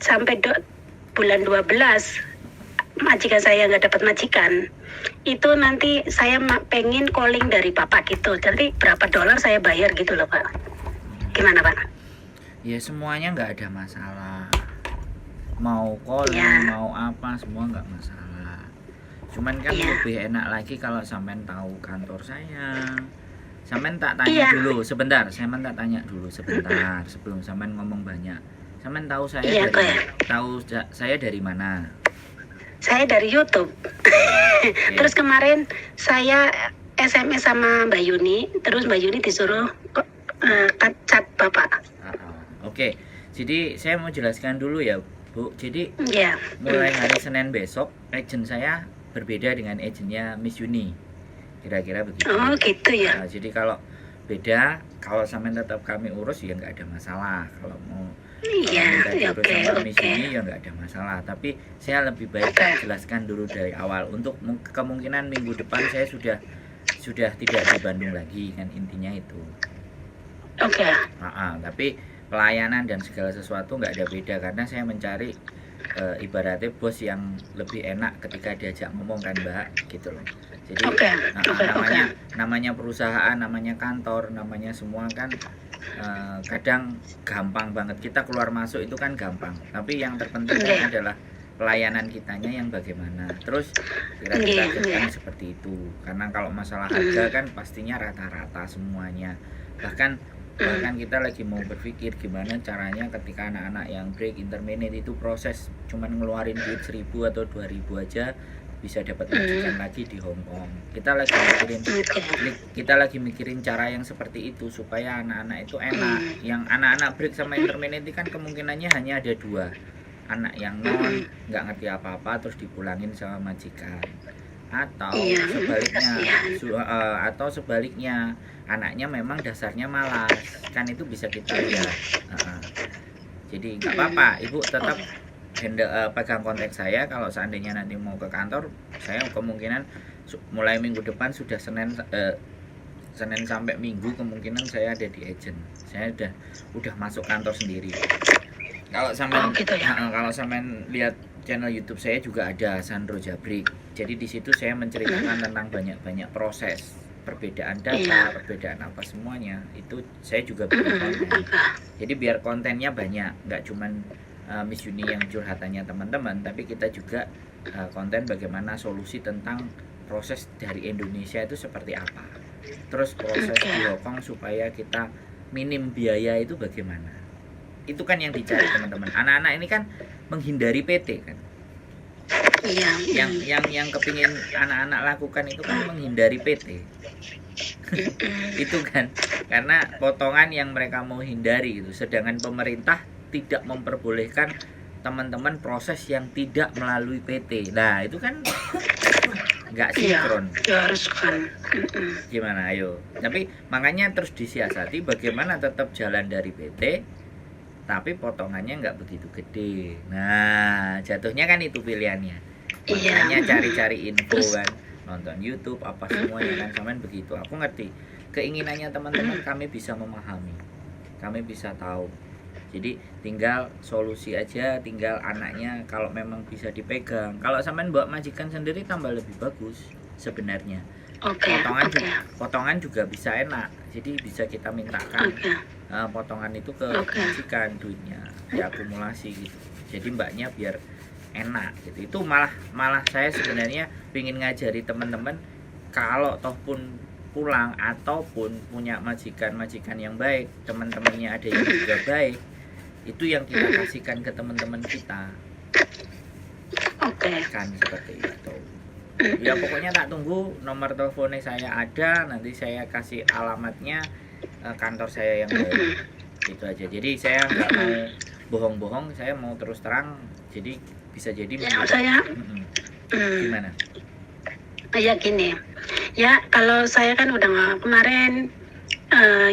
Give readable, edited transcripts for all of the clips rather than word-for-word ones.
sampai bulan 12 majikan saya nggak dapat majikan, itu nanti saya pengen calling dari Bapak gitu. Jadi berapa dolar saya bayar gitu loh Pak. Gimana Pak? Ya semuanya nggak ada masalah. Mau calling, Ya. mau apa, semua nggak masalah. Cuman kan Iya. lebih enak lagi kalau sampean tahu kantor saya. Sampean tak tanya Iya. dulu, sebentar. Sampean tak tanya dulu sebentar sebelum sampean ngomong banyak. Sampean tahu saya Iya, dari Kak. saya dari mana? Saya dari YouTube. Terus kemarin saya SMS sama Mbak Yuni, terus Mbak Yuni disuruh chat Bapak. Oke. Jadi saya mau jelaskan dulu ya, Bu. Jadi Iya. mulai hari Senin besok, agent saya berbeda dengan agentnya Miss Yuni. Kira-kira begitu. Oh gitu ya. Nah, jadi kalau beda, kalau sampean tetap kami urus ya nggak ada masalah. Kalau mau Iya. minta diurus Oke. sama Miss Oke. Yuni ya nggak ada masalah. Tapi saya lebih baik Oke. jelaskan dulu dari awal. Untuk kemungkinan minggu depan saya sudah tidak di Bandung lagi, kan intinya itu. Oke. Tapi pelayanan dan segala sesuatu nggak ada beda, karena saya mencari ibaratnya bos yang lebih enak ketika diajak ngomong kan Mbak, gitu loh. Jadi Oke. namanya perusahaan, namanya kantor, namanya semua kan kadang gampang banget, kita keluar masuk itu kan gampang, tapi yang terpenting kan adalah pelayanan kitanya yang bagaimana. Terus kira-kira kan seperti itu, karena kalau masalah harga kan pastinya rata-rata semuanya. Bahkan kita lagi mau berpikir gimana caranya ketika anak-anak yang break intermediate itu proses cuman ngeluarin duit 1.000 atau 2.000 aja bisa dapat majikan lagi di Hong Kong. Kita lagi mikirin cara yang seperti itu supaya anak-anak itu enak. Yang anak-anak break sama intermediate kan kemungkinannya hanya ada 2. Anak yang non nggak ngerti apa-apa terus dipulangin sama majikan, atau sebaliknya anaknya memang dasarnya malas, kan itu bisa kita lihat. Jadi nggak apa-apa, Ibu tetap pegang kontak saya. Kalau seandainya nanti mau ke kantor, saya kemungkinan mulai minggu depan sudah Senin sampai Minggu kemungkinan saya ada di agent. Saya udah masuk kantor sendiri. Kalau sampean lihat channel YouTube saya juga ada Sandro Jabrik. Jadi di situ saya menceritakan tentang banyak proses, perbedaan data, perbedaan apa semuanya. Itu saya juga bikin konten. Jadi biar kontennya banyak, nggak cuman Miss Yuni yang curhatannya teman-teman, tapi kita juga konten bagaimana solusi tentang proses dari Indonesia itu seperti apa. Terus proses di Hong Kong supaya kita minim biaya itu bagaimana. Itu kan yang dicari teman-teman. Anak-anak ini kan menghindari PT kan. Iya. Yang kepingin anak-anak lakukan itu kan menghindari PT. Itu kan karena potongan yang mereka mau hindari itu. Sedangkan pemerintah tidak memperbolehkan teman-teman proses yang tidak melalui PT. Nah, itu kan nggak sinkron. Ya, harus kan. Gimana ayo. Tapi makanya terus disiasati bagaimana tetap jalan dari PT tapi potongannya nggak begitu gede. Nah, jatuhnya kan itu pilihannya. Makanya cari-cari info kan, nonton YouTube apa semuanya kan, sampean begitu. Aku ngerti keinginannya teman-teman, kami bisa memahami, kami bisa tahu. Jadi tinggal solusi aja, tinggal anaknya kalau memang bisa dipegang. Kalau sampean bawa majikan sendiri tambah lebih bagus sebenarnya. Potongan juga bisa enak, jadi bisa kita mintakan potongan itu ke majikan, duitnya diakumulasi gitu. Jadi mbaknya biar enak gitu. Itu malah saya sebenarnya ingin ngajari teman-teman, kalau toh pun pulang ataupun punya majikan yang baik, teman-temannya ada yang juga baik, itu yang kita kasihkan ke teman-teman kita. Kan seperti itu. Ya pokoknya tak tunggu, nomor teleponnya saya ada, nanti saya kasih alamatnya kantor saya yang baru. Gitu aja. Jadi saya nggak mau bohong-bohong, saya mau terus terang. Jadi bisa jadi gimana? Ya gini. Ya kalau saya kan udah kemarin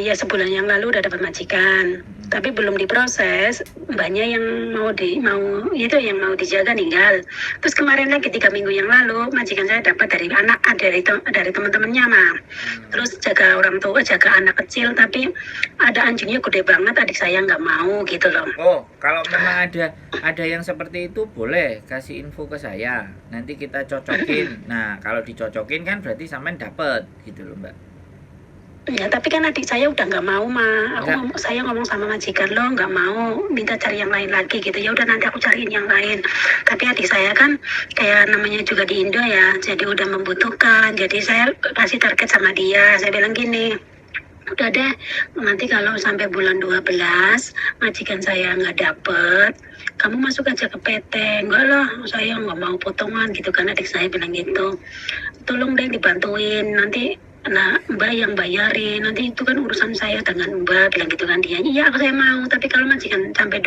ya sebulan yang lalu udah dapat majikan. tapi belum diproses. Mbaknya yang mau dijaga ninggal. Terus kemarin lagi 3 minggu yang lalu majikan saya dapat dari dari teman-temannya mah. Terus jaga orang tua, jaga anak kecil, tapi ada anjingnya gede banget, adik saya nggak mau gitu loh. Oh, kalau memang ada yang seperti itu boleh kasih info ke saya. Nanti kita cocokin. Nah, kalau dicocokin kan berarti sampean dapet gitu loh, Mbak. Ya, tapi kan adik saya udah nggak mau mah. Saya ngomong sama majikan lo nggak mau, minta cari yang lain lagi gitu. Ya udah nanti aku cariin yang lain. Tapi adik saya kan kayak namanya juga di Indo ya, jadi udah membutuhkan. Jadi saya kasih target sama dia. Saya bilang gini, udah deh, nanti kalau sampai bulan 12 majikan saya nggak dapet, kamu masuk aja ke PT. Enggak lah, saya nggak mau potongan gitu kan, adik saya bilang gitu. Tolong deh dibantuin, nanti Mbak yang bayarin, nanti itu kan urusan saya dengan Mbak, bilang gitu kan dia. Iya, saya mau, tapi kalau majikan sampai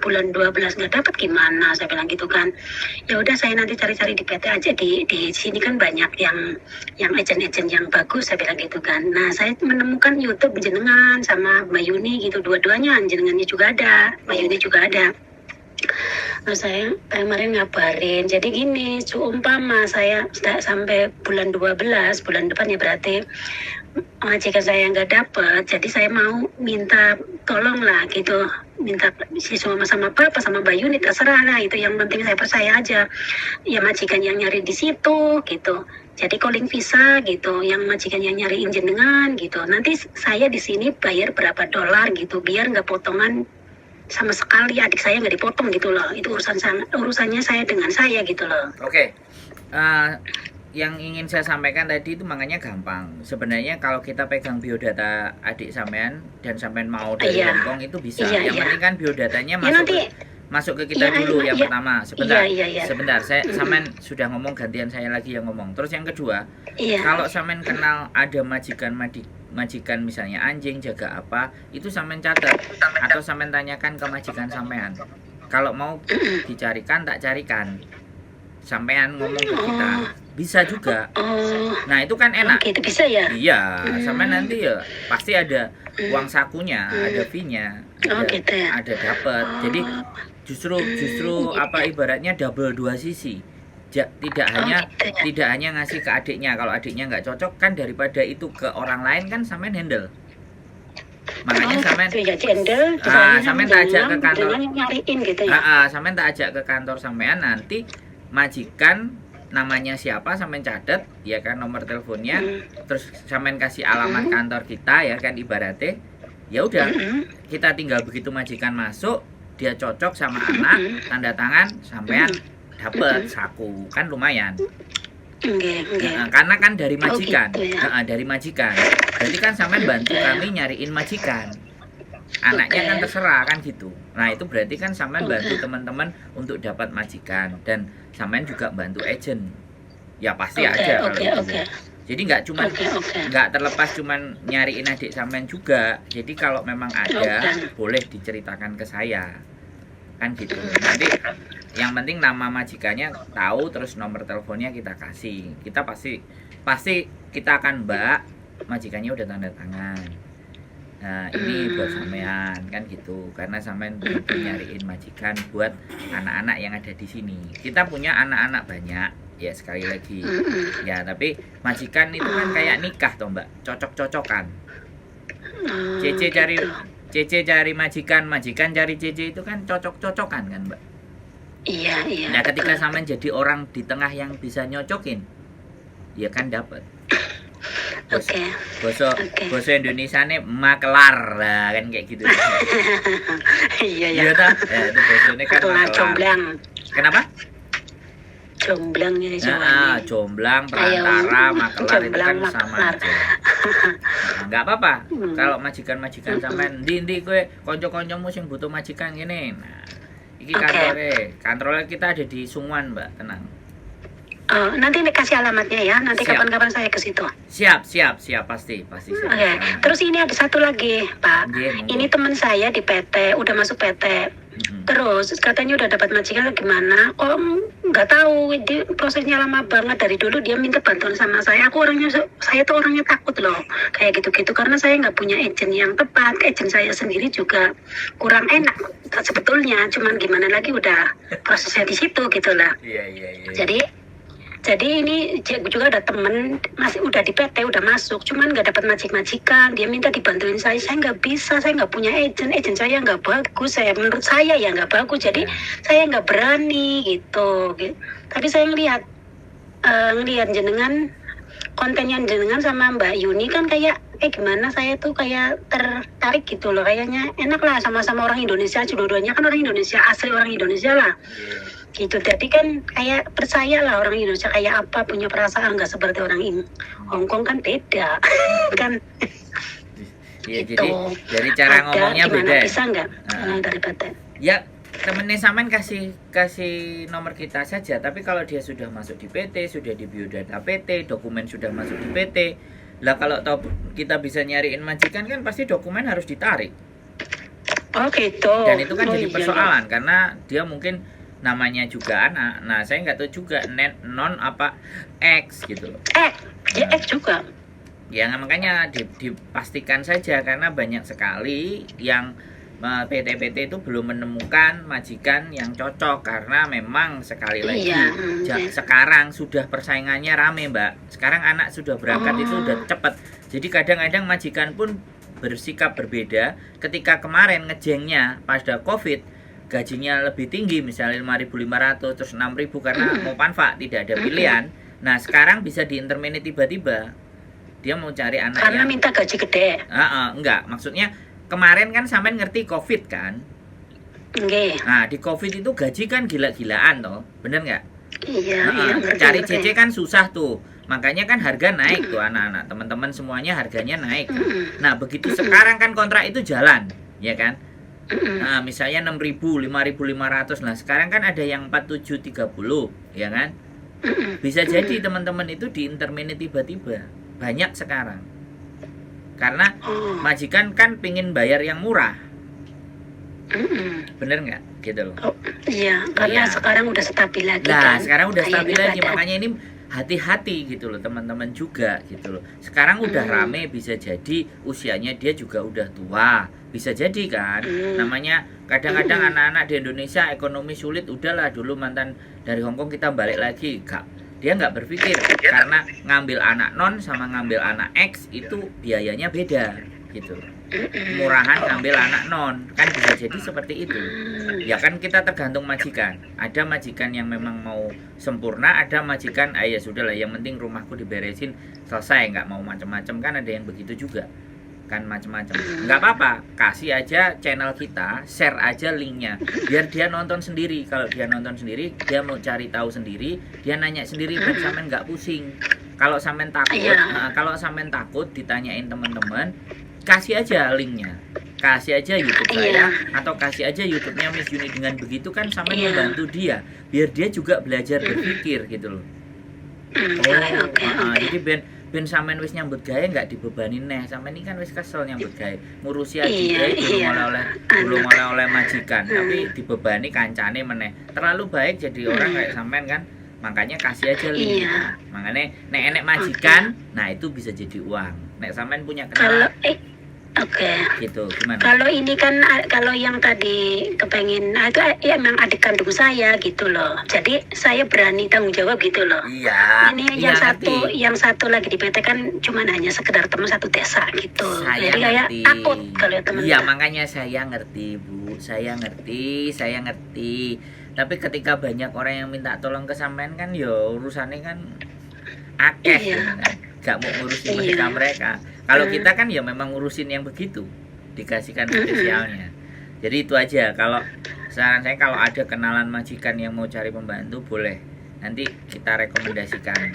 bulan 12 nggak dapat gimana, saya bilang gitu kan. Ya udah, saya nanti cari-cari di PT aja, di sini kan banyak yang agent-agent yang bagus, saya bilang gitu kan. Nah, saya menemukan YouTube jenengan sama Mbak Yuni gitu, dua-duanya jenengannya juga ada, Mbak Yuni juga ada. Nah, saya kemarin ngabarin, jadi gini, seumpama saya sampai bulan 12, bulan depan ya berarti majikan saya nggak dapet, jadi saya mau minta tolong lah gitu, minta si sama Papa sama Mbak Yuni, terserah lah, itu yang penting saya percaya aja, ya majikan yang nyari di situ gitu. Jadi calling visa gitu, yang majikan yang nyariin jenengan gitu. Nanti saya di sini bayar berapa dolar gitu, biar nggak potongan sama sekali, adik saya nggak dipotong gitu loh. Itu urusannya saya dengan saya gitu loh. Oke. Yang ingin saya sampaikan tadi itu makanya gampang. Sebenarnya kalau kita pegang biodata adik sampean dan sampean mau dari Hong Kong itu bisa. Yang penting kan biodatanya masuk ke kita dulu yang pertama. Sebentar, saya sampean sudah ngomong, gantian saya lagi yang ngomong. Terus yang kedua, kalau sampean kenal ada majikan misalnya anjing jaga apa, itu sampean catat atau sampean tanyakan ke majikan sampean. Kalau mau dicarikan tak carikan. Sampean ngomong ke kita. Bisa juga. Nah, itu kan enak. Itu bisa ya? Iya, sampean nanti ya pasti ada uang sakunya, ada fee-nya, ada dapat. Jadi justru apa ibaratnya double dua sisi. Tidak hanya ngasih ke adiknya, kalau adiknya nggak cocok kan, daripada itu ke orang lain kan sampean handle. Makanya sampean sampean tak ajak ke kantor nyariin gitu ya. Sampean tak ajak ke kantor sampean, nanti majikan namanya siapa sampean catet ya kan, nomor teleponnya, terus sampean kasih alamat kantor kita ya kan, ibaratnya ya udah, kita tinggal begitu majikan masuk, dia cocok sama anak, tanda tangan, sampean dapat saku, kan lumayan. Karena kan dari majikan. Dari majikan. Berarti kan sampean bantu kami nyariin majikan. Anaknya kan terserah kan gitu. Nah, itu berarti kan sampean bantu teman-teman untuk dapat majikan, dan sampean juga bantu agent. Ya pasti aja kalau itu. Jadi nggak terlepas cuman nyariin adik sampean juga. Jadi kalau memang ada, boleh diceritakan ke saya. Kan gitu. Nanti yang penting nama majikannya tahu, terus nomor teleponnya kita kasih. Kita pasti kita akan majikannya udah tanda tangan. Nah, ini buat sampean kan gitu, karena sampean butuh nyariin majikan buat anak-anak yang ada di sini. Kita punya anak-anak banyak ya, sekali lagi ya, tapi majikan itu kan kayak nikah toh Mbak, cocok-cocokan. Cece cari majikan cari Cece, itu kan cocok-cocokan kan Mbak. Iya. Nah, ketika sampean jadi orang di tengah yang bisa nyocokin, ya kan dapat. Bahasa Indonesia nih makelar lah kan, kayak gitu. Iya ta? Ya, itu bahasanya kan makelar. Jomblang. Kenapa? Jomblang ya, jomblang, perantara, makelar itu kan sama aja. Enggak apa-apa. Kalau majikan-majikan sampean ndi kowe kanca-kancamu sing butuh majikan ngene. Nah, iki kantornya kita ada di Sungwan, Mbak, tenang. Nanti kasih alamatnya ya. Nanti kapan-kapan saya ke situ. Siap, pasti. Terus ini ada satu lagi, Pak. Ini teman saya di PT, udah masuk PT. Terus katanya udah dapat majikan gimana? Kok nggak tahu? Prosesnya lama banget. Dari dulu dia minta bantuan sama saya. Saya tuh orangnya takut loh kayak gitu-gitu karena saya nggak punya agent yang tepat. Agent saya sendiri juga kurang enak sebetulnya. Cuman gimana lagi udah prosesnya di situ gitulah. Iya. Jadi ini juga ada temen masih udah di PT udah masuk, cuman nggak dapat majikan. Dia minta dibantuin saya nggak bisa, saya nggak punya agent saya nggak bagus, menurut saya ya nggak bagus, jadi saya nggak berani gitu. Tapi saya ngelihat jenengan kontennya jenengan sama Mbak Yuni kan kayak gimana, saya tuh kayak tertarik gitu loh, kayaknya enak lah sama-sama orang Indonesia, dua-duanya kan orang Indonesia, asli orang Indonesia lah. Gitu, jadi kan kayak percaya lah orang Indonesia kayak apa, punya perasaan nggak seperti orang Hongkong kan beda kan. Iya, Gitu. jadi cara ngomongnya beda. Bisa nggak dari PT? Ya, temennya Saman kasih nomor kita saja, tapi kalau dia sudah masuk di PT, sudah di biodata PT, dokumen sudah masuk di PT, lah kalau tahu kita bisa nyariin majikan kan pasti dokumen harus ditarik. Oh gitu. Dan itu kan jadi Iya. persoalan karena dia mungkin namanya juga anak. Nah, saya nggak tahu juga non apa X gitu loh. Dia X juga. Ya makanya dipastikan saja karena banyak sekali yang PT-PT itu belum menemukan majikan yang cocok karena memang sekali lagi sekarang sudah persaingannya rame, Mbak. Sekarang anak sudah berangkat itu udah cepat. Jadi kadang-kadang majikan pun bersikap berbeda. Ketika kemarin ngejengnya pada Covid gajinya lebih tinggi, misalnya 5.500 terus 6.000 karena mau panfa, tidak ada pilihan. Nah, sekarang bisa di intermediate tiba-tiba dia mau cari anak karena minta gaji gede. Enggak, maksudnya kemarin kan sampean ngerti Covid kan? Nggih. Nah, di Covid itu gaji kan gila-gilaan toh, bener nggak? Iya, cari CC kan susah tuh. Makanya kan harga naik tuh anak-anak, teman-teman semuanya harganya naik. Nah, begitu sekarang kan kontrak itu jalan, ya kan? Nah, misalnya 6.000, 5.500. Nah, sekarang kan ada yang 4730, ya kan? Bisa jadi teman-teman itu di intermediate tiba-tiba. Banyak sekarang. Karena majikan kan pingin bayar yang murah. Bener nggak? Gitu loh. Iya, karena sekarang udah stabil lagi nah, kan. sekarang udah stabil lagi, makanya ini hati-hati gitu loh teman-teman juga gitu loh. Sekarang udah rame, bisa jadi usianya dia juga udah tua. Bisa jadi kan, namanya kadang-kadang anak-anak di Indonesia ekonomi sulit, udahlah dulu mantan dari Hongkong kita balik lagi, dia nggak berpikir karena ngambil anak non sama ngambil anak X itu biayanya beda gitu, murahan ngambil anak non kan bisa jadi seperti itu. Ya kan kita tergantung majikan, ada majikan yang memang mau sempurna, ada majikan ya sudahlah yang penting rumahku diberesin selesai, nggak mau macam-macam, kan ada yang begitu juga kan, macam-macam. Nggak apa-apa, kasih aja channel kita, share aja linknya biar dia nonton sendiri. Kalau dia nonton sendiri, dia mau cari tahu sendiri, dia nanya sendiri, biar sampean nggak pusing. Kalau sampean takut, ditanyain teman-teman, kasih aja linknya, kasih aja YouTube saya atau kasih aja YouTube-nya Miss Yuni. Dengan begitu kan sampean membantu dia biar dia juga belajar berpikir gitu loh. Jadi ben sampean wis nyambut gawe nggak dibebani neh. Sampean ini kan wis kesel nyambut gawe, ngurusi adike belum oleh majikan, tapi dibebani kancane meneh. Terlalu baik jadi orang kayak sampean kan. Makanya kasih aja link. Makanya nek enek majikan, nah itu bisa jadi uang. Nek sampean punya kenalan. Gitu, gimana? Kalau ini kan, kalau yang tadi kepengen, itu emang adik kandung saya gitu loh. Jadi saya berani tanggung jawab gitu loh. Iya. Ini yang satu lagi di PT kan cuma hanya sekedar teman satu desa gitu. Saya jadi kayak takut kalau teman. Iya, makanya saya ngerti, Bu. Saya ngerti. Tapi ketika banyak orang yang minta tolong ke sampean kan, yo urusannya kan akeh gitu kan. Gak mau ngurusin mereka. Kalau kita kan ya memang ngurusin yang begitu, dikasihkan spesialnya. Jadi itu aja. Kalau saran saya, kalau ada kenalan majikan yang mau cari pembantu, boleh nanti kita rekomendasikan.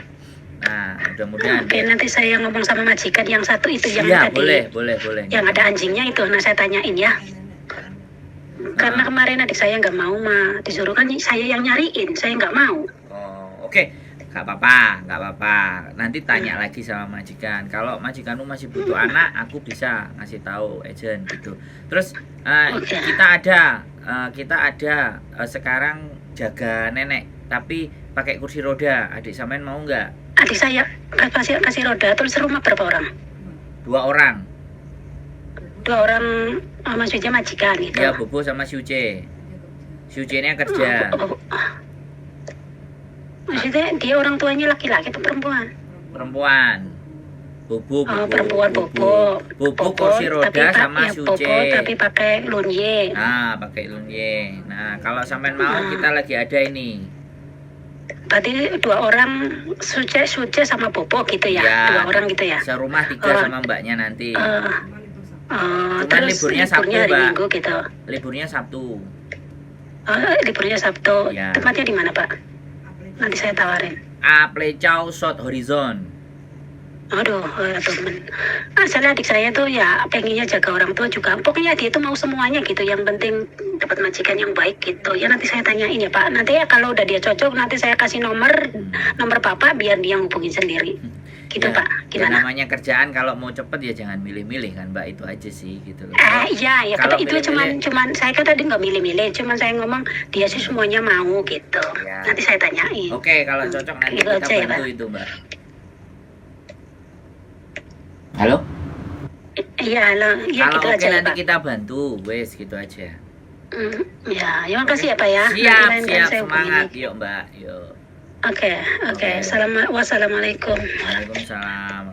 Nah, mudah-mudahan. Nanti saya ngomong sama majikan yang satu itu yang ya, tadi. boleh. Yang ada anjingnya itu, nah saya tanyain ya. Karena kemarin adik saya nggak mau, disuruh kan saya yang nyariin, saya nggak mau. Oke. nggak apa-apa. Nanti tanya lagi sama majikan. Kalau majikanmu masih butuh anak, aku bisa ngasih tahu agent gitu. Terus kita ada sekarang jaga nenek, tapi pakai kursi roda. Adik sampean mau nggak? Adik saya kasih roda. Terus rumah berapa orang? 2 orang. 2 orang, maksudnya majikan gitu. Ya, Bobo sama si Uce. Si Uce-nya kerja. Maksudnya dia orang tuanya laki-laki atau perempuan? Perempuan. Bobo. Perempuan Bobo. Bobo kursi roda sama si Uce. Bobo tapi pakai lunye. Nah, pakai lunye. Nah, kalau sampean mau kita lagi ada ini. Berarti 2 orang Suce sama Bobo gitu ya? Ya, 2 orang gitu ya? Serumah 3 sama mbaknya nanti. Cuman Terus liburnya Sabtu, hari Mbak. Minggu gitu. Liburnya Sabtu. Liburnya Sabtu. Ya. Tempatnya di mana, Pak? Nanti saya tawarin. Aplecau South Horizon. Aduh, temen. Asalnya adik saya tuh ya pengennya jaga orang tua juga. Pokoknya dia tuh mau semuanya gitu. Yang penting dapat majikan yang baik gitu. Ya nanti saya tanyain ya Pak. Nanti ya kalau udah dia cocok, nanti saya kasih nomor Bapak biar dia hubungin sendiri. Gitu Ya, Pak. ya Gimana? namanya kerjaan kalau mau cepet ya jangan milih-milih kan Mbak, itu aja sih gitu loh. Iya, ya Kalau kata itu cuman saya kan tadi nggak milih-milih, cuman saya ngomong dia sih semuanya mau gitu. Ya. Nanti saya tanyain. Oke, kalau cocok nanti Gitu kita aja ya, bantu Pak. itu Mbak. Halo? Iya, halo. Iya Kalau gitu oke aja ya nanti Pak. kita bantu, wes gitu aja. Ya, ya makasih ya Pak ya. Nanti Siap, lain kali siap, saya hubungin semangat, lagi. yuk Mbak, yuk. Oke. Oke. Wassalamualaikum. Waalaikumsalam.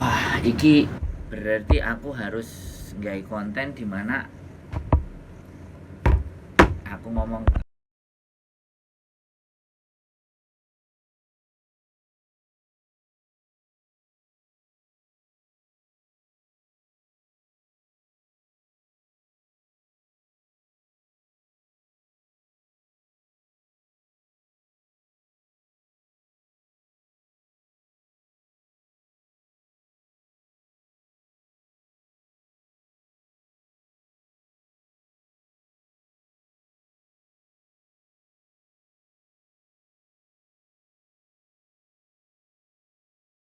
Wah, iki berarti aku harus nggak konten di mana aku ngomong